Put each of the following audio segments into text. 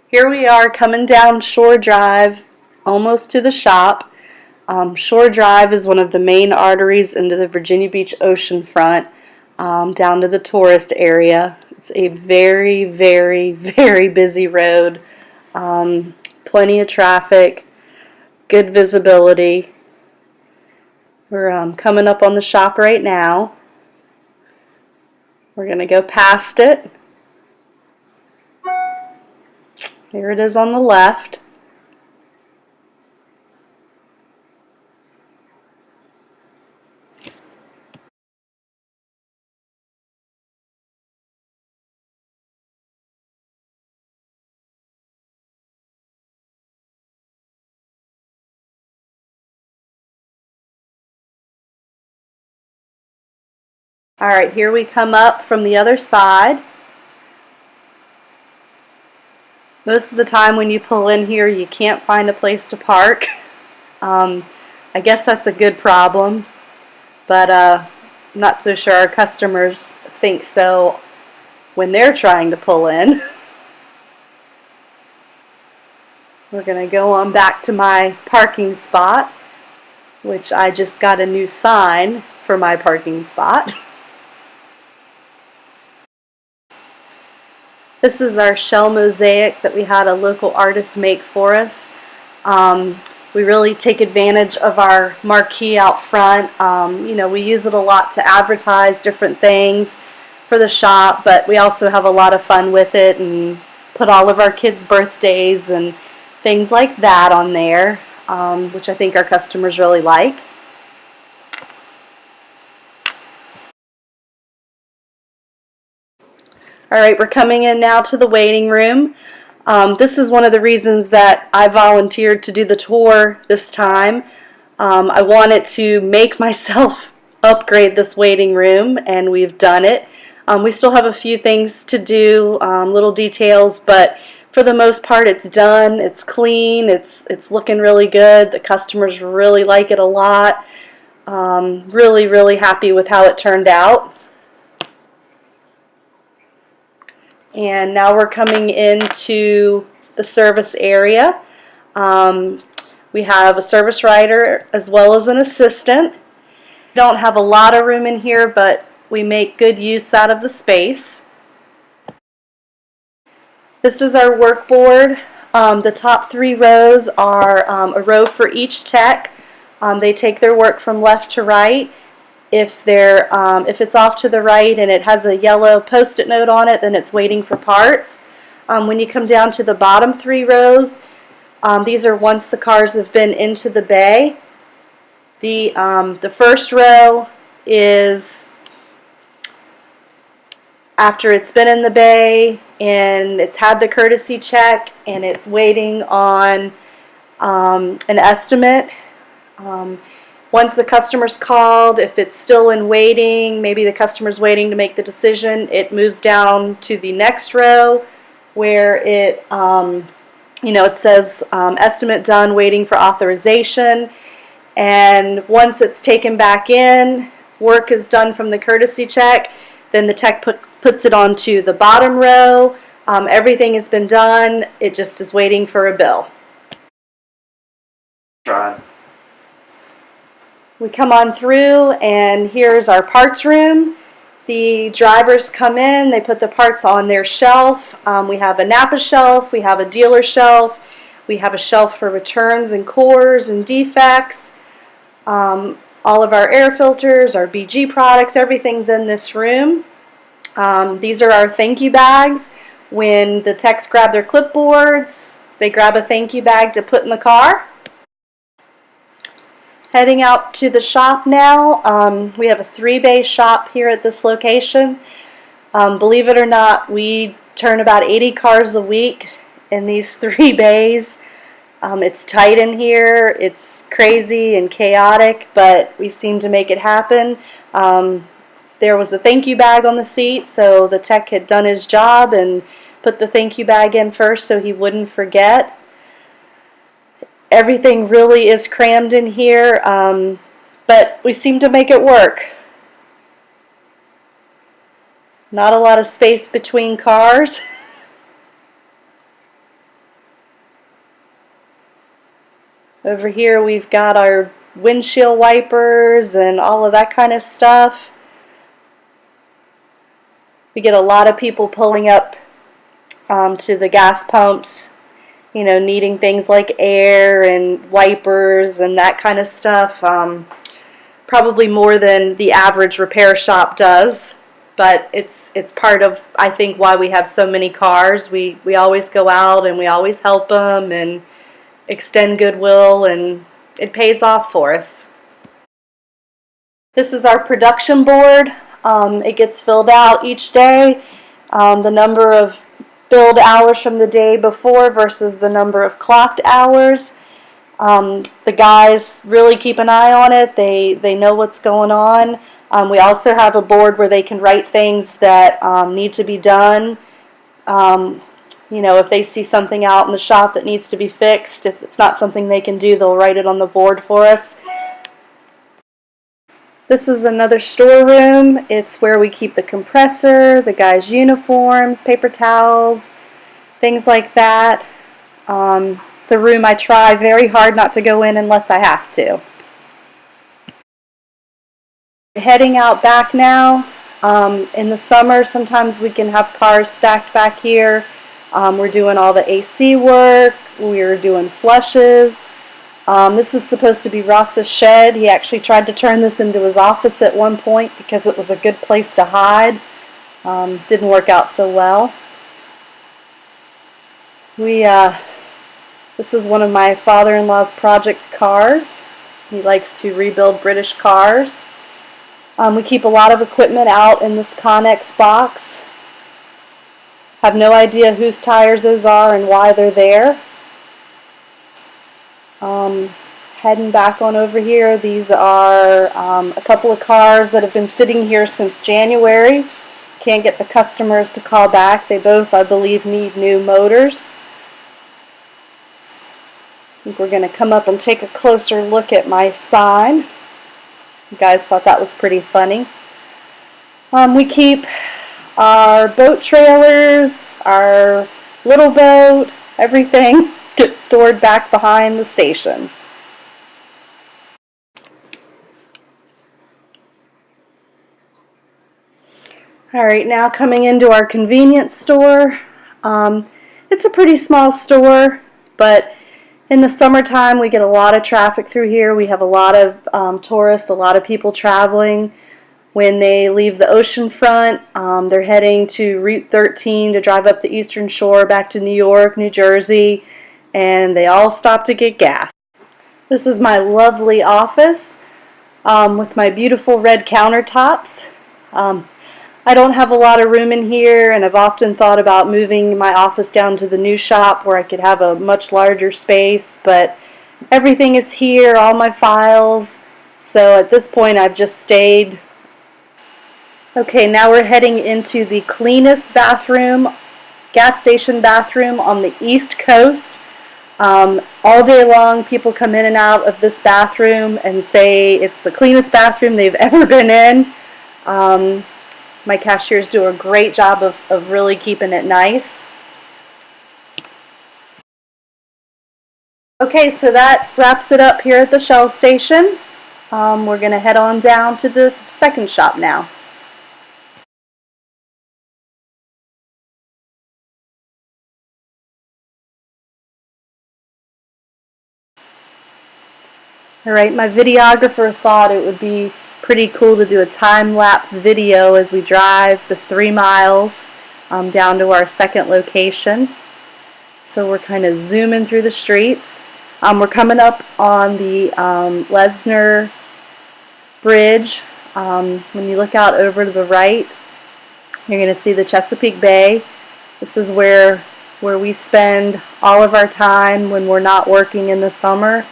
Here we are coming down Shore Drive, almost to the shop. Shore Drive is one of the main arteries into the Virginia Beach oceanfront, down to the tourist area. It's a very, very, very busy road. Plenty of traffic, good visibility. We're coming up on the shop right now. We're going to go past it. Here it is on the left. Alright, here we come up from the other side. Most of the time when you pull in here, you can't find a place to park. I guess that's a good problem, but I'm not so sure our customers think so when they're trying to pull in. We're going to go on back to my parking spot, which I just got a new sign for my parking spot. This is our shell mosaic that we had a local artist make for us. We really take advantage of our marquee out front. We use it a lot to advertise different things for the shop, but we also have a lot of fun with it and put all of our kids' birthdays and things like that on there, which I think our customers really like. Alright, we're coming in now to the waiting room. This is one of the reasons that I volunteered to do the tour this time. I wanted to make myself upgrade this waiting room, and we've done it. We still have a few things to do, little details, but for the most part it's done. It's clean, it's looking really good. The customers really like it a lot. Really, really happy with how it turned out. And now we're coming into the service area. We have a service writer as well as an assistant. We don't have a lot of room in here, but we make good use out of the space. This is our work board. The top 3 rows are a row for each tech. They take their work from left to right. If it's off to the right and it has a yellow post-it note on it, then it's waiting for parts. When you come down to the bottom 3 rows, these are once the cars have been into the bay. The first row is after it's been in the bay and it's had the courtesy check and it's waiting on an estimate. Once the customer's called, if it's still in waiting, maybe the customer's waiting to make the decision, it moves down to the next row where it says estimate done, waiting for authorization. And once it's taken back in, work is done from the courtesy check, then the tech puts it onto the bottom row. Everything has been done, it just is waiting for a bill. Try. We come on through, and here's our parts room. The drivers come in, they put the parts on their shelf. We have a Napa shelf, we have a dealer shelf, we have a shelf for returns and cores and defects. All of our air filters, our BG products, everything's in this room. These are our thank you bags. When the techs grab their clipboards, they grab a thank you bag to put in the car. Heading out to the shop now. We have a 3-bay shop here at this location. Believe it or not, we turn about 80 cars a week in these 3 bays. It's tight in here, it's crazy and chaotic, but we seem to make it happen. There was a thank you bag on the seat, so the tech had done his job and put the thank you bag in first so he wouldn't forget. Everything really is crammed in here, but we seem to make it work. Not a lot of space between cars. Over here we've got our windshield wipers and all of that kind of stuff. We get a lot of people pulling up to the gas pumps, you know, needing things like air and wipers and that kind of stuff. Probably more than the average repair shop does, but it's part of, I think, why we have so many cars. We always go out and we always help them and extend goodwill, and it pays off for us. This is our production board. It gets filled out each day. The number of billed hours from the day before versus the number of clocked hours. The guys really keep an eye on it. They know what's going on. We also have a board where they can write things that need to be done. You know, if they see something out in the shop that needs to be fixed, if it's not something they can do, they'll write it on the board for us. This is another storeroom. It's where we keep the compressor, the guys' uniforms, paper towels, things like that. It's a room I try very hard not to go in unless I have to. Heading out back now. In the summer, sometimes we can have cars stacked back here. We're doing all the AC work. We're doing flushes. This is supposed to be Ross's shed. He actually tried to turn this into his office at one point because it was a good place to hide. Didn't work out so well. This is one of my father-in-law's project cars. He likes to rebuild British cars. We keep a lot of equipment out in this Connex box. Have no idea whose tires those are and why they're there. Heading back on over here, these are a couple of cars that have been sitting here since January. Can't get the customers to call back. They both, I believe, need new motors. I think we're going to come up and take a closer look at my sign. You guys thought that was pretty funny. We keep our boat trailers, our little boat, everything gets stored back behind the station. Alright, now coming into our convenience store. It's a pretty small store, but in the summertime we get a lot of traffic through here. We have a lot of tourists, a lot of people traveling. When they leave the ocean front, they're heading to Route 13 to drive up the Eastern Shore back to New York, New Jersey, and they all stop to get gas. This is my lovely office with my beautiful red countertops. I don't have a lot of room in here, and I've often thought about moving my office down to the new shop where I could have a much larger space, but everything is here, all my files, so at this point I've just stayed. Okay, now we're heading into the cleanest bathroom, gas station bathroom on the East Coast. All day long people come in and out of this bathroom and say it's the cleanest bathroom they've ever been in. My cashiers do a great job of really keeping it nice. Okay, so that wraps it up here at the Shell station. We're going to head on down to the second shop now. Alright, my videographer thought it would be pretty cool to do a time-lapse video as we drive the 3 miles down to our second location. So we're kind of zooming through the streets. We're coming up on the Lesnar Bridge. When you look out over to the right, you're going to see the Chesapeake Bay. This is where we spend all of our time when we're not working in the summer.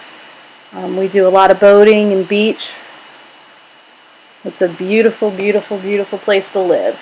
We do a lot of boating and beach. It's a beautiful, beautiful, beautiful place to live.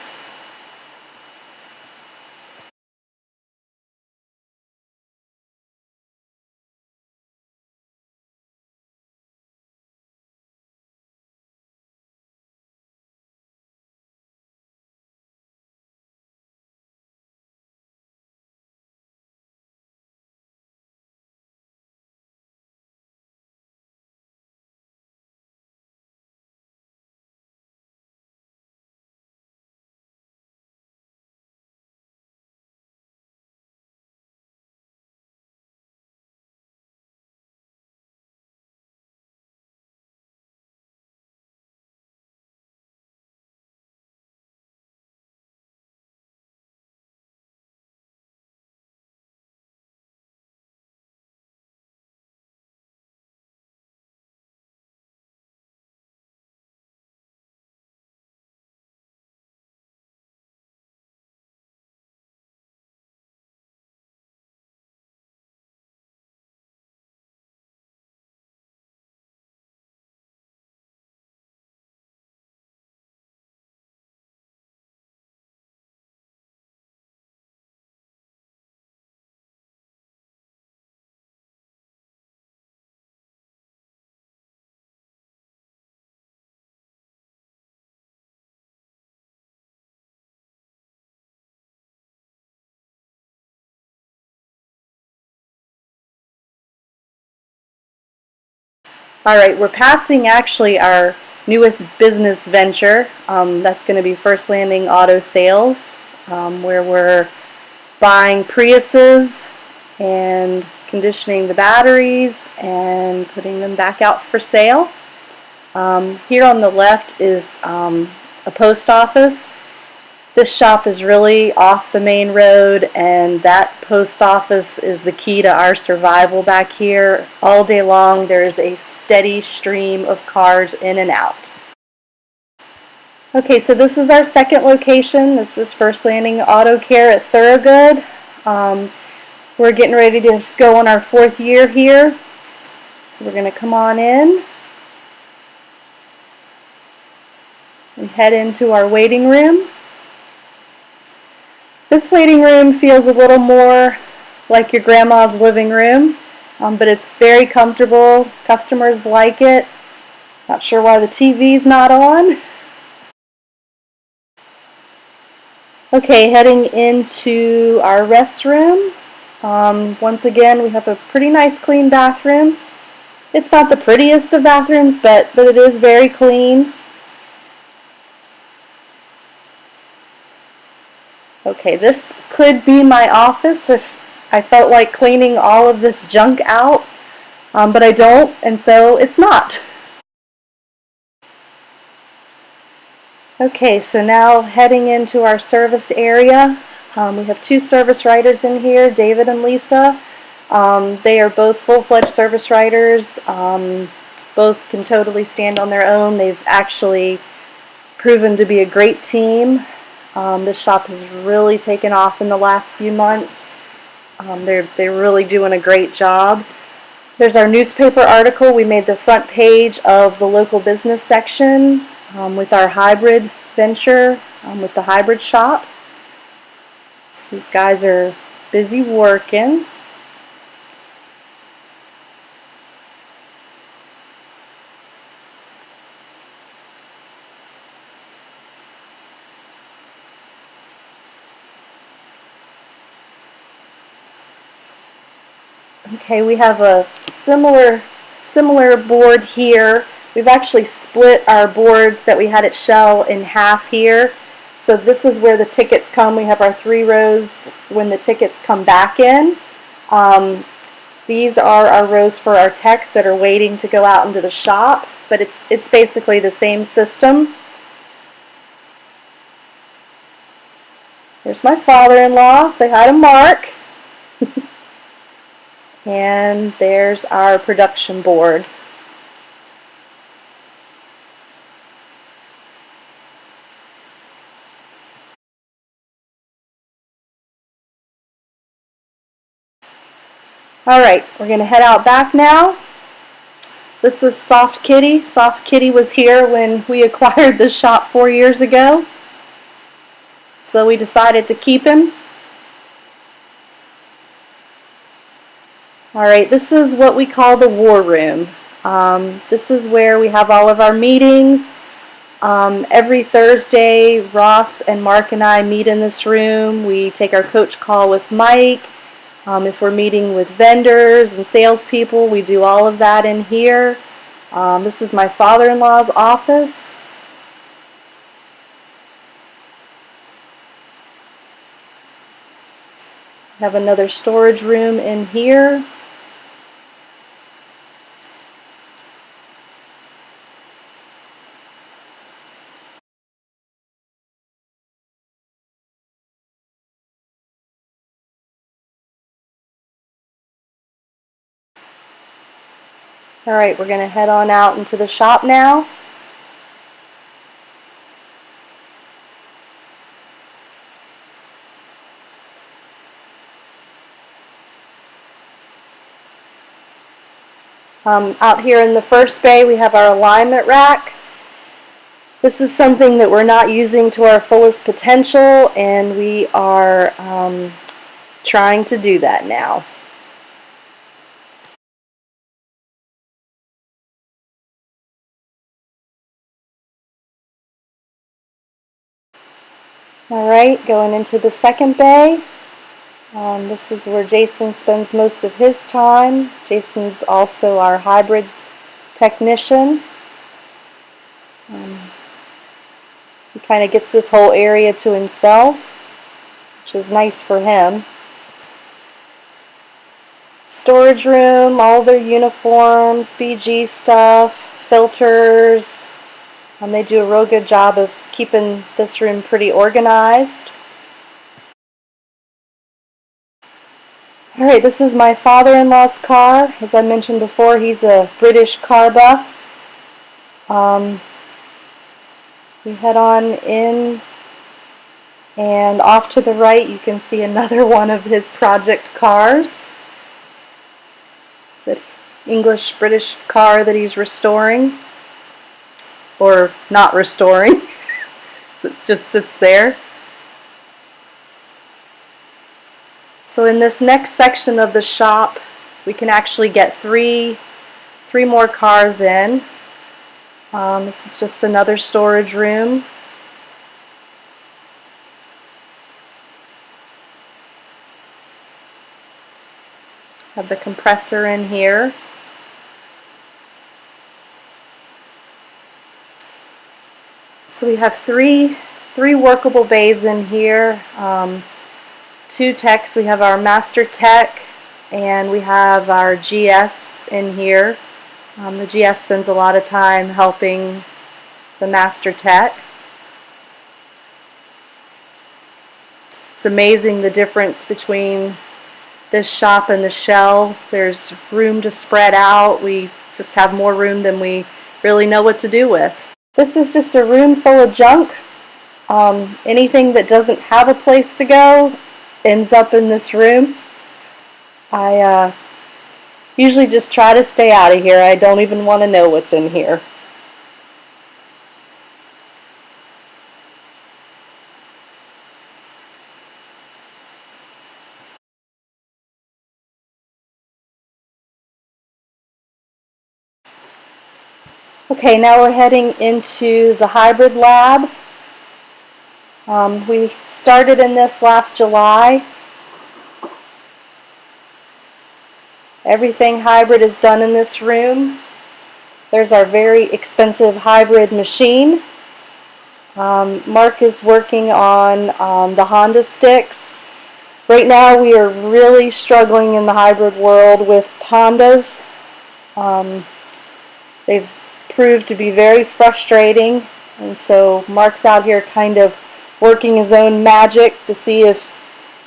All right, we're passing actually our newest business venture. That's going to be First Landing Auto Sales, where we're buying Priuses and conditioning the batteries and putting them back out for sale. Here on the left is a post office. This shop is really off the main road, and that post office is the key to our survival back here. All day long there is a steady stream of cars in and out. Okay, so this is our second location. This is First Landing Auto Care at Thorogood. We're getting ready to go on our 4th year here. So we're going to come on in and head into our waiting room. This waiting room feels a little more like your grandma's living room, but it's very comfortable. Customers like it. Not sure why the TV's not on. Okay, heading into our restroom. Once again, we have a pretty nice clean bathroom. It's not the prettiest of bathrooms, but it is very clean. Okay, this could be my office if I felt like cleaning all of this junk out, but I don't, and so it's not. Okay, so now heading into our service area. We have 2 service writers in here, David and Lisa. They are both full-fledged service writers. Both can totally stand on their own. They've actually proven to be a great team. This shop has really taken off in the last few months. They're really doing a great job. There's our newspaper article. We made the front page of the local business section with our hybrid venture, with the hybrid shop. These guys are busy working. Okay, we have a similar board here. We've actually split our board that we had at Shell in half here. So this is where the tickets come. We have our 3 rows when the tickets come back in. These are our rows for our techs that are waiting to go out into the shop, but it's basically the same system. There's my father-in-law. Say hi to Mark. And there's our production board. Alright, we're going to head out back now. This is Soft Kitty. Soft Kitty was here when we acquired this shop 4 years ago. So we decided to keep him. Alright, this is what we call the war room. This is where we have all of our meetings. Every Thursday, Ross and Mark and I meet in this room. We take our coach call with Mike. If we're meeting with vendors and salespeople, we do all of that in here. This is my father-in-law's office. We have another storage room in here. Alright, we're going to head on out into the shop now. Out here in the first bay we have our alignment rack. This is something that we're not using to our fullest potential, and we are trying to do that now. Alright, going into the second bay. This is where Jason spends most of his time. Jason's also our hybrid technician. He kind of gets this whole area to himself, which is nice for him. Storage room, all their uniforms, BG stuff, filters. They do a real good job of keeping this room pretty organized. Alright, this is my father-in-law's car. As I mentioned before, he's a British car buff. We head on in, and off to the right you can see another one of his project cars. The English-British car that he's restoring. Or not restoring. So it just sits there. So in this next section of the shop, we can actually get three more cars in. This is just another storage room. Have the compressor in here. So we have three workable bays in here. Two techs. We have our master tech and we have our GS in here. The GS spends a lot of time helping the master tech. It's amazing the difference between this shop and the shell. There's room to spread out. We just have more room than we really know what to do with. This is just a room full of junk. Anything that doesn't have a place to go ends up in this room. I usually just try to stay out of here. I don't even want to know what's in here. Okay, now we're heading into the hybrid lab. We started in this last July. Everything hybrid is done in this room. There's our very expensive hybrid machine. Mark is working on the Honda sticks. Right now we are really struggling in the hybrid world with Hondas. They've proved to be very frustrating, and so Mark's out here kind of working his own magic to see if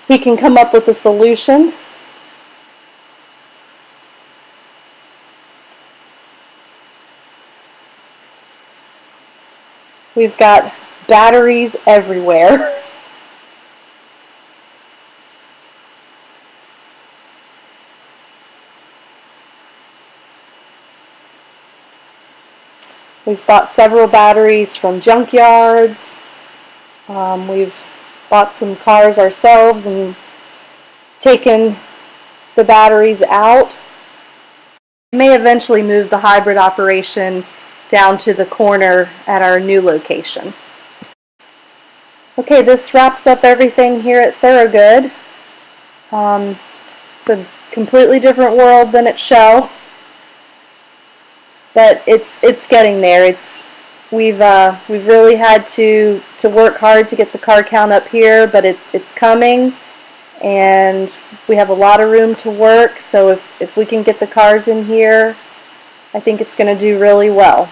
he can come up with a solution. We've got batteries everywhere. We've bought several batteries from junkyards. We've bought some cars ourselves and taken the batteries out. We may eventually move the hybrid operation down to the corner at our new location. Okay, this wraps up everything here at Thorogood. It's a completely different world than at Shell, but it's getting there. We've really had to work hard to get the car count up here, but it's coming, and we have a lot of room to work. So if we can get the cars in here, I think it's going to do really well.